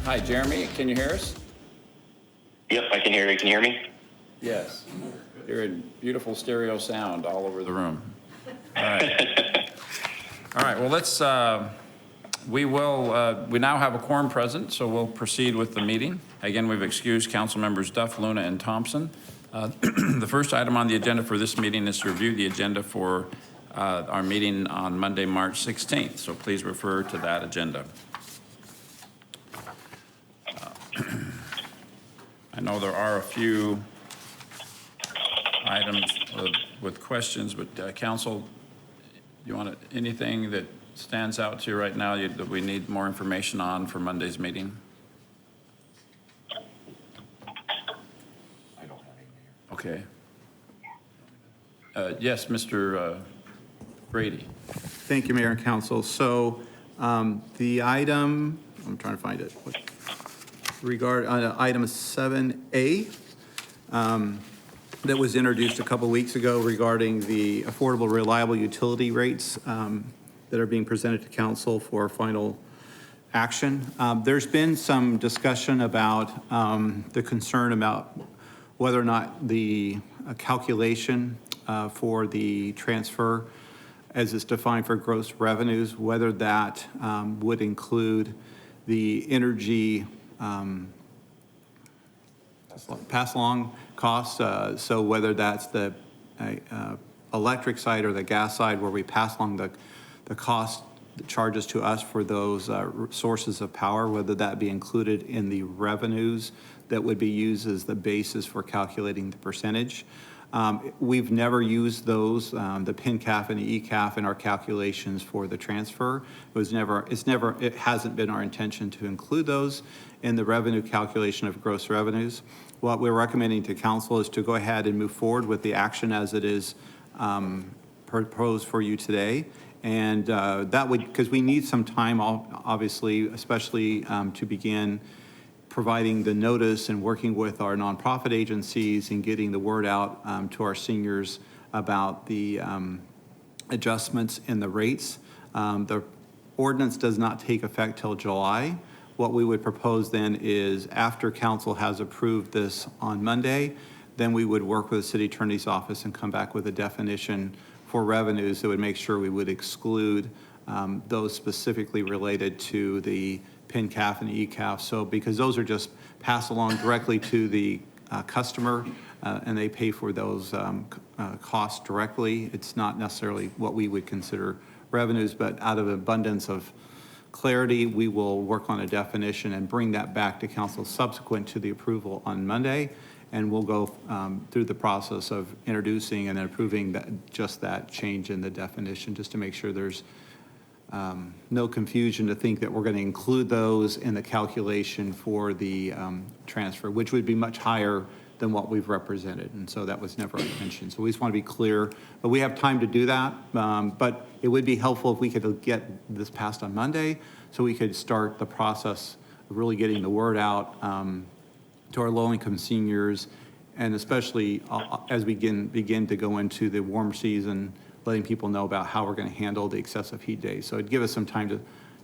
Hi, Jeremy, can you hear us? Yep, I can hear you. Can you hear me? Yes. You're in beautiful stereo sound all over the room. All right. All right, well, let's, we now have a quorum present, so we'll proceed with the meeting. Again, we've excused council members Duff, Luna, and Thompson. The first item on the agenda for this meeting is to review the agenda for our meeting on Monday, March 16th. So please refer to that agenda. I know there are a few items with questions, but council, you want anything that stands out to you right now that we need more information on for Monday's meeting? I don't have any, Mayor. Okay. Yes, Mr. Brady. Thank you, Mayor and Council. So the item, I'm trying to find it, item 7A that was introduced a couple weeks ago regarding the affordable reliable utility rates that are being presented to council for final action. There's been some discussion about the concern about whether or not the calculation for the transfer as it's defined for gross revenues, whether that would include the energy pass along costs. So whether that's the electric side or the gas side where we pass along the cost charges to us for those sources of power, whether that be included in the revenues that would be used as the basis for calculating the percentage. We've never used those, the PINCAF and the ECAF in our calculations for the transfer. It hasn't been our intention to include those in the revenue calculation of gross revenues. What we're recommending to council is to go ahead and move forward with the action as it is proposed for you today. And that would, because we need some time, obviously, especially to begin providing the notice and working with our nonprofit agencies and getting the word out to our seniors about the adjustments in the rates. The ordinance does not take effect till July. What we would propose then is after council has approved this on Monday, then we would work with the city attorney's office and come back with a definition for revenues that would make sure we would exclude those specifically related to the PINCAF and ECAF. So because those are just passed along directly to the customer and they pay for those costs directly. It's not necessarily what we would consider revenues, but out of abundance of clarity, we will work on a definition and bring that back to council subsequent to the approval on Monday. And we'll go through the process of introducing and approving just that change in the definition, just to make sure there's no confusion to think that we're going to include those in the calculation for the transfer, which would be much higher than what we've represented. And so that was never our intention. So we just want to be clear, but we have time to do that. But it would be helpful if we could get this passed on Monday so we could start the process of really getting the word out to our low-income seniors, and especially as we begin to go into the warm season, letting people know about how we're going to handle the excessive heat days. So it'd give us some time to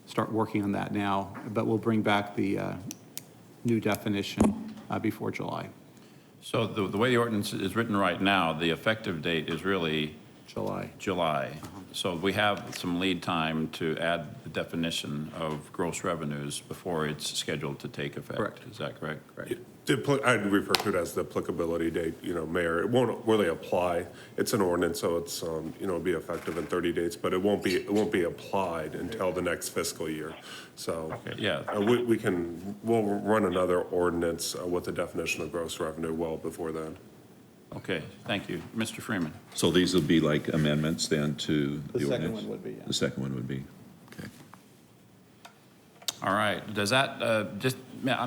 start working on that now, but we'll bring back the new definition before July. So the way the ordinance is written right now, the effective date is really July. So we have some lead time to add the definition of gross revenues before it's scheduled to take effect. Correct. Is that correct? Right. I'd refer to it as the applicability date, Mayor. It won't really apply. It's an ordinance, so it's, it'll be effective in 30 days, but it won't be applied until the next fiscal year. So Okay, yeah. We'll run another ordinance with the definition of gross revenue well before then. Okay, thank you. Mr. Freeman. So these will be like amendments then to the ordinance? The second one would be, yeah. The second one would be, okay. All right, does that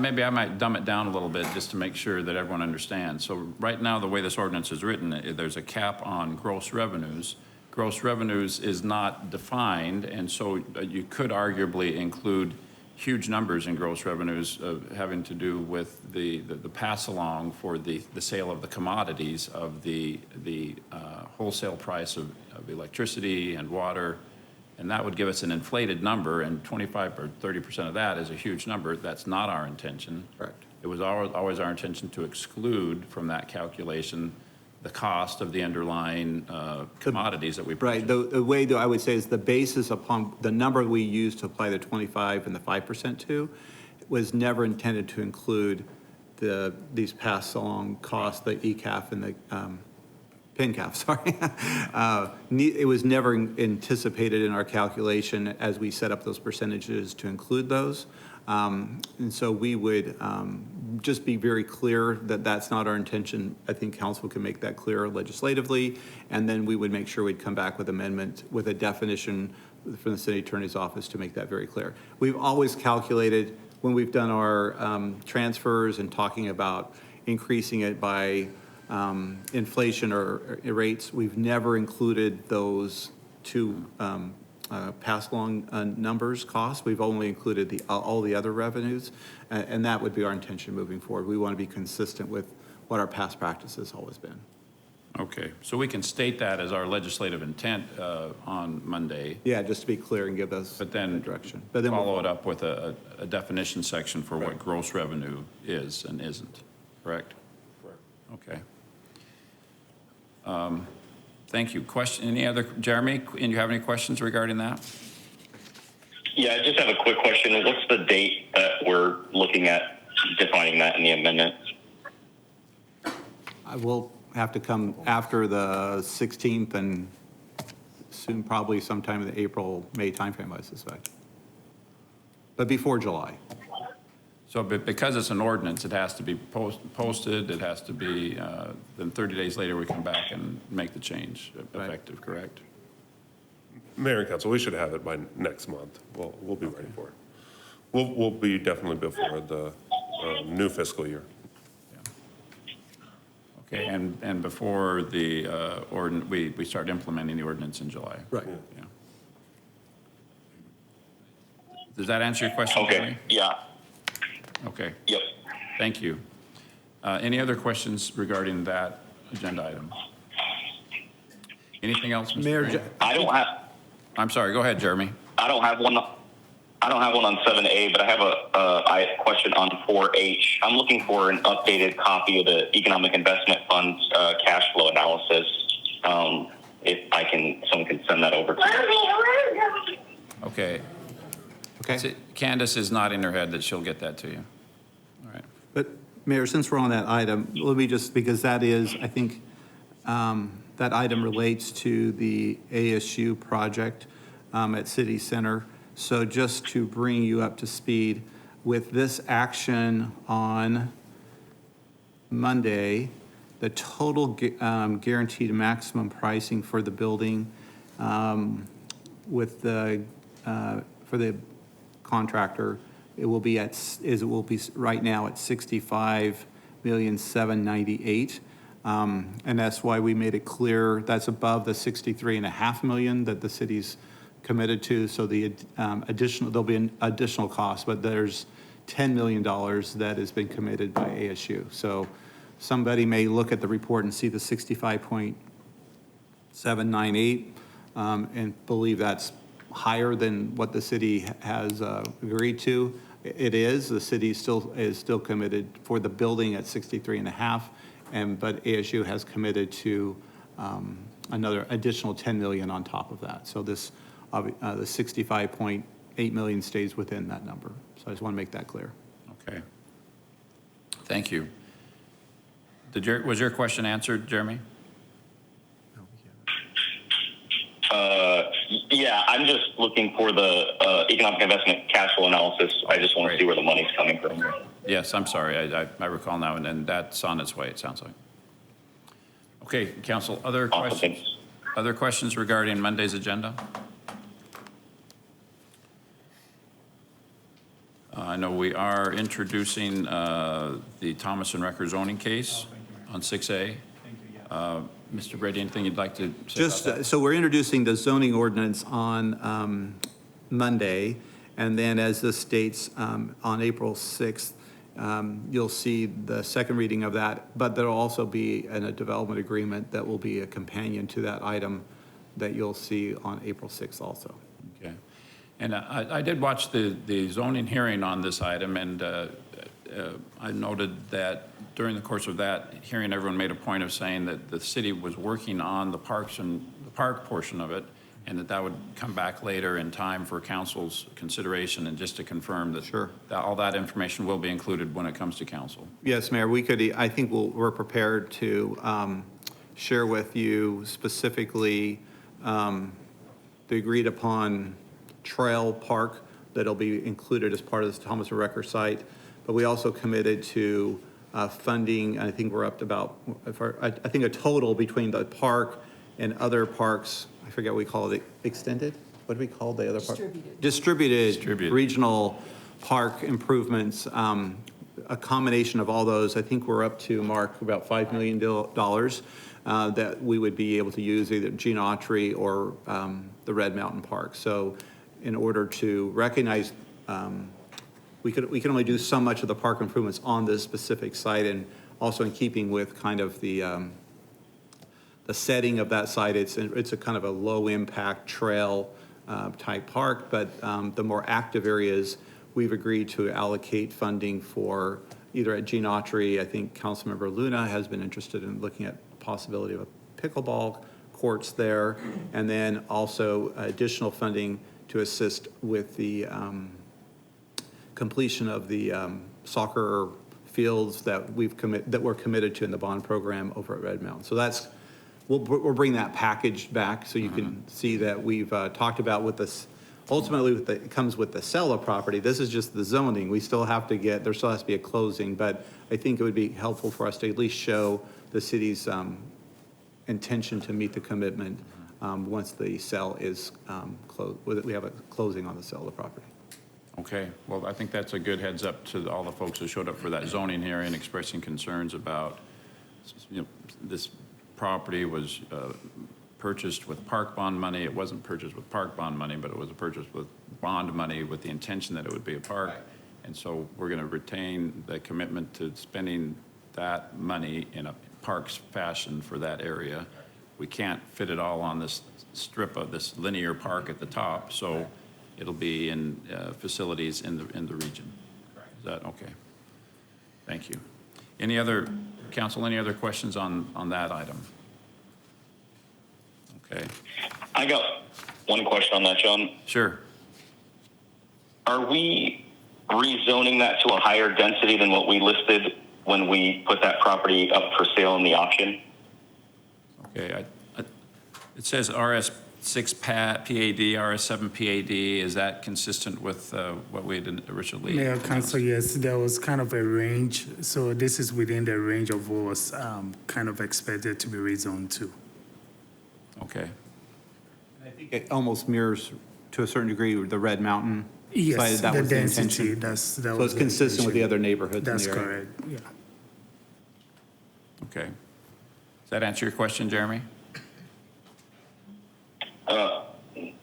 maybe I might dumb it down a little bit just to make sure that everyone understands. So right now, the way this ordinance is written, there's a cap on gross revenues. Gross revenues is not defined, and so you could arguably include huge numbers in gross revenues having to do with the pass along for the sale of the commodities of the wholesale price of electricity and water And that would give us an inflated number, and 25 or 30% of that is a huge number. That's not our intention. Correct. It was always our intention to exclude from that calculation the cost of the underlying commodities that we purchase. Right, the way that I would say is the basis upon, the number we used to apply the 25 and the 5% to was never intended to include these pass-along costs, the ECAF and the PINCAF, sorry. It was never anticipated in our calculation as we set up those percentages to include those. And so we would just be very clear that that's not our intention. I think council can make that clear legislatively, and then we would make sure we'd come back with amendment with a definition from the city attorney's office to make that very clear. We've always calculated, when we've done our transfers and talking about increasing it by inflation or rates, we've never included those two pass-along numbers, costs. We've only included all the other revenues, and that would be our intention moving forward. We want to be consistent with what our past practice has always been. Okay, so we can state that as our legislative intent on Monday, Yeah, just to be clear and give us but then direction. But then we'll- follow it up with a definition section for what gross revenue is and isn't, correct? Correct. Okay. Thank you. Question, any other, Jeremy, and you have any questions regarding that? Yeah, I just have a quick question. What's the date that we're looking at defining that in the amendment? I will have to come after the 16th and soon, probably sometime in the April, May timeframe, I suspect. But before July. So because it's an ordinance, it has to be posted, it has to be, then 30 days later, we come back and make the change effective, correct? Mayor and council, we should have it by next month. We'll be ready for it. We'll be definitely before the new fiscal year. Okay, and before the we start implementing the ordinance in July? Right. Yeah. Does that answer your question, Okay, Jeremy? yeah, Okay, yep. thank you. Any other questions regarding that agenda item? Anything else, Mr. Mayor, Green? I'm sorry, go ahead, Jeremy. I don't have one on 7A, but I have a question on 4H. I'm looking for an updated copy of the Economic Investment Fund's cash flow analysis. If someone can send that over to me. Okay. Okay. See, Candace is nodding her head that she'll get that to you. All right. But Mayor, since we're on that item, let me just, because that is, I think, that item relates to the ASU project at City Center. So just to bring you up to speed, with this action on Monday, the total guaranteed maximum pricing for the building with the, for the contractor, it will be right now at $65,798,000. And that's why we made it clear that's above the $63.5 million that the city's committed to. So the there'll be an additional cost, but there's $10 million that has been committed by ASU. So somebody may look at the report and see the 65.798 and believe that's higher than what the city has agreed to. It is. The city is still committed for the building at 63.5, but ASU has committed to another additional 10 million on top of that. So this the 65.8 million stays within that number. So I just want to make that clear. Okay. Thank you. Was your question answered, Jeremy? Yeah, I'm just looking for the economic investment cash flow analysis. I just want to Great. see where the money's coming from. Yes, I'm sorry. I recall now, and that's on its way, it sounds like. Okay, council, other Awesome, questions? thanks. Other questions regarding Monday's agenda? I know we are introducing the Thomas and Recker zoning case on 6A. Mr. Brady, anything you'd like to say about that? So we're introducing the zoning ordinance on Monday, and then as this states on April 6th, you'll see the second reading of that, but there'll also be a development agreement that will be a companion to that item that you'll see on April 6th also. And I did watch the zoning hearing on this item, and I noted that during the course of that hearing, everyone made a point of saying that the city was working on the parks and the park portion of it, and that would come back later in time for council's consideration, and just to confirm that Sure. that all that information will be included when it comes to council. Yes, Mayor, I think we're prepared to share with you specifically the agreed upon trail park that'll be included as part of this Thomas Recker site. But we also committed to funding, I think we're up to about, I think a total between the park and other parks, I forget what we call it, extended? What do we call the other park? Distributed regional park improvements. A combination of all those, I think we're up to, Mark, about $5 million that we would be able to use either Gene Autry or the Red Mountain Park. So in order to recognize, we can only do so much of the park improvements on this specific site, and also in keeping with kind of the setting of that site. It's a kind of a low impact trail type park, but the more active areas, we've agreed to allocate funding for either at Gene Autry. I think Councilmember Luna has been interested in looking at the possibility of a pickleball courts there, and then also additional funding to assist with the completion of the soccer fields that we're committed to in the bond program over at Red Mountain. So we'll bring that package back so you can see that we've talked about with this. Ultimately, it comes with the sale of property. This is just the zoning. There still has to be a closing, but I think it would be helpful for us to at least show the city's intention to meet the commitment once the sale is closed, we have a closing on the sale of the property. Okay, well, I think that's a good heads up to all the folks who showed up for that zoning hearing, expressing concerns about, this property was purchased with park bond money. It wasn't purchased with park bond money, but it was purchased with bond money with the intention that it would be a park. Right. And so we're going to retain the commitment to spending that money in a parks fashion for that area. We can't fit it all on this strip of this linear park at the top, so it'll be in facilities in the region. Is that okay? Thank you. Council, any other questions on that item? Okay. I got one question on that, John. Sure. Are we rezoning that to a higher density than what we listed when we put that property up for sale in the auction? Okay. It says RS6 PAD, RS7 PAD. Is that consistent with what we had originally? Mayor, Council, yes, there was kind of a range. So this is within the range of what was kind of expected to be rezoned to. Okay. I think it almost mirrors, to a certain degree, the Red Mountain Yes, site. That the was density, intention. so it's consistent with the other neighborhoods That's in the area. correct, yeah. Okay. Does that answer your question, Jeremy?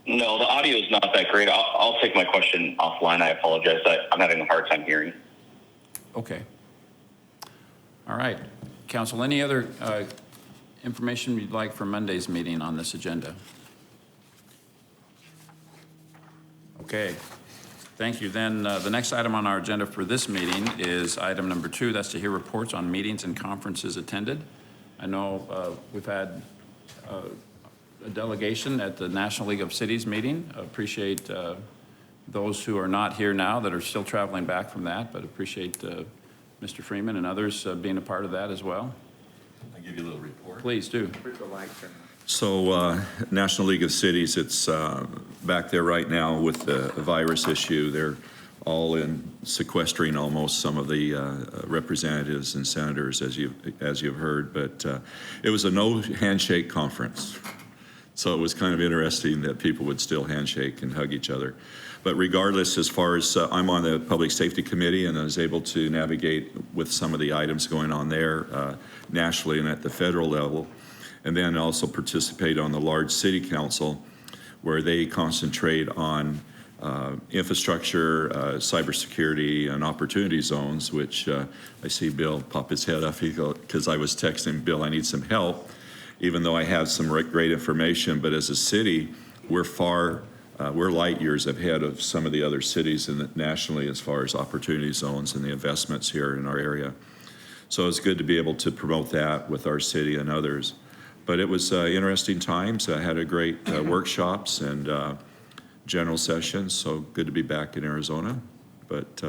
No, the audio is not that great. I'll take my question offline. I apologize. I'm having a hard time hearing. Okay. All right. Council, any other information you'd like for Monday's meeting on this agenda? Okay. Thank you. Then the next item on our agenda for this meeting is item number 2. That's to hear reports on meetings and conferences attended. I know we've had a delegation at the National League of Cities meeting. Appreciate those who are not here now that are still traveling back from that, but appreciate Mr. Freeman and others being a part of that as well. I'll give you a little report. Please do. So National League of Cities, it's back there right now with the virus issue. They're all in sequestering almost some of the representatives and senators, as you've heard. But it was a no handshake conference. So it was kind of interesting that people would still handshake and hug each other. But regardless, as far as I'm on the Public Safety Committee, and I was able to navigate with some of the items going on there nationally and at the federal level, and then also participate on the large city council where they concentrate on infrastructure, cybersecurity, and opportunity zones, which I see Bill pop his head up because I was texting Bill, I need some help, even though I have some great information. But as a city, we're far we're light years ahead of some of the other cities nationally as far as opportunity zones and the investments here in our area. So it's good to be able to promote that with our city and others. But it was interesting times. I had a great workshops and general sessions, so good to be back in Arizona. But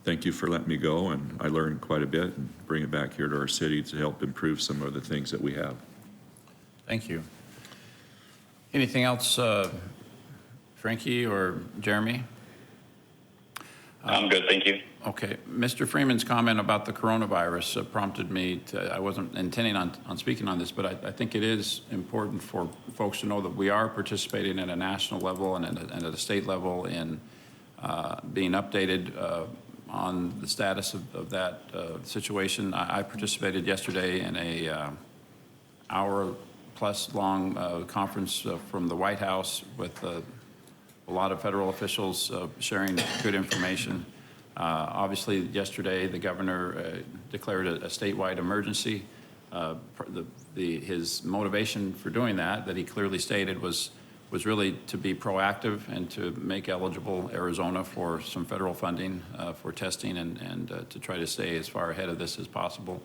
thank you for letting me go, and I learned quite a bit and bring it back here to our city to help improve some of the things that we have. Thank you. Anything else, Frankie or Jeremy? I'm good, thank you. Okay, Mr. Freeman's comment about the coronavirus prompted me to, I wasn't intending on speaking on this, but I think it is important for folks to know that we are participating at a national level and at a state level in being updated on the status of that situation. I participated yesterday in a hour-plus long conference from the White House with a lot of federal officials sharing good information. Obviously, yesterday, the governor declared a statewide emergency. His motivation for doing that he clearly stated was really to be proactive and to make eligible Arizona for some federal funding for testing and to try to stay as far ahead of this as possible.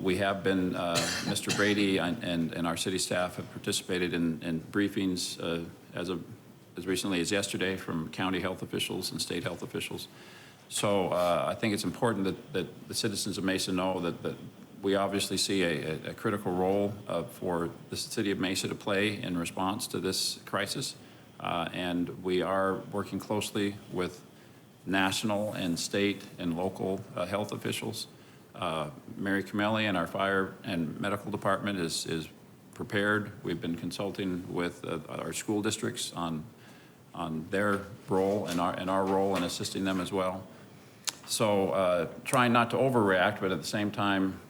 We have been, Mr. Brady and our city staff have participated in briefings as recently as yesterday from county health officials and state health officials. So I think it's important that the citizens of Mesa know that we obviously see a critical role for the city of Mesa to play in response to this crisis. And we are working closely with national and state and local health officials. Mary Camelli and our fire and medical department is prepared. We've been consulting with our school districts on their role and our role in assisting them as well. So trying not to overreact, but at the same time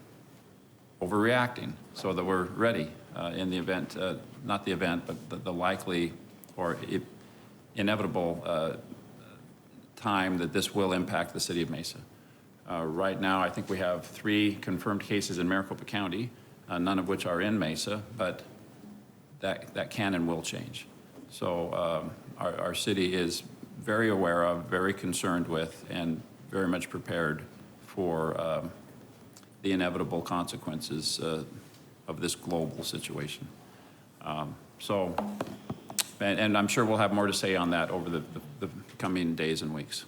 overreacting so that we're ready in the event, not the event, but the likely or inevitable time that this will impact the city of Mesa. Right now, I think we have 3 confirmed cases in Maricopa County, none of which are in Mesa, but that can and will change. So our city is very aware of, very concerned with, and very much prepared for the inevitable consequences of this global situation. And I'm sure we'll have more to say on that over the coming days and weeks.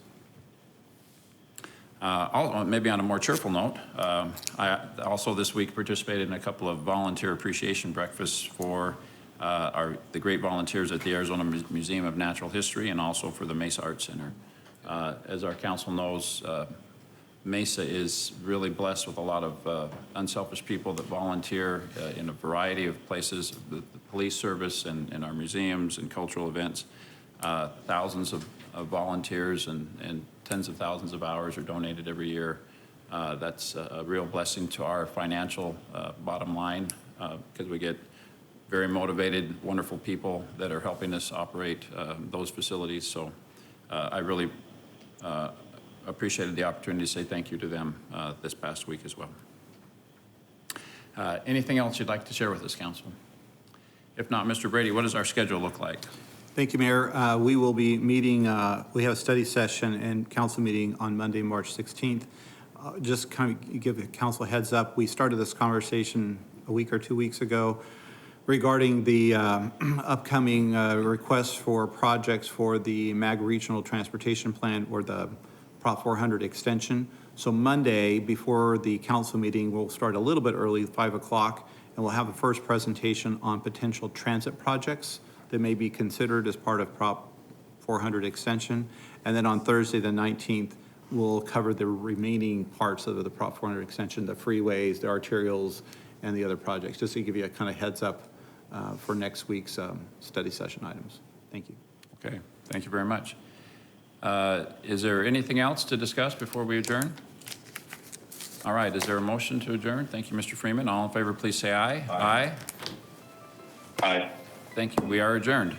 Maybe on a more cheerful note, I also this week participated in a couple of volunteer appreciation breakfasts for the great volunteers at the Arizona Museum of Natural History and also for the Mesa Arts Center. As our council knows, Mesa is really blessed with a lot of unselfish people that volunteer in a variety of places, the police service and our museums and cultural events. Thousands of volunteers and tens of thousands of hours are donated every year. That's a real blessing to our financial bottom line because we get very motivated, wonderful people that are helping us operate those facilities. So I really appreciated the opportunity to say thank you to them this past week as well. Anything else you'd like to share with us, Council? If not, Mr. Brady, what does our schedule look like? Thank you, Mayor. We will be meeting, we have a study session and council meeting on Monday, March 16th. Just kind of give the council a heads up. We started this conversation a week or 2 weeks ago regarding the upcoming requests for projects for the MAG Regional Transportation Plan or the Prop 400 extension. So Monday, before the council meeting, we'll start a little bit early, 5 o'clock, and we'll have a first presentation on potential transit projects that may be considered as part of Prop 400 extension. And then on Thursday, the 19th, we'll cover the remaining parts of the Prop 400 extension, the freeways, the arterials, and the other projects, just to give you a kind of heads up for next week's study session items. Thank you. Okay, thank you very much. Is there anything else to discuss before we adjourn? All right, is there a motion to adjourn? Thank you, Mr. Freeman. All in favor, please say aye. Aye. Aye. Thank you. We are adjourned.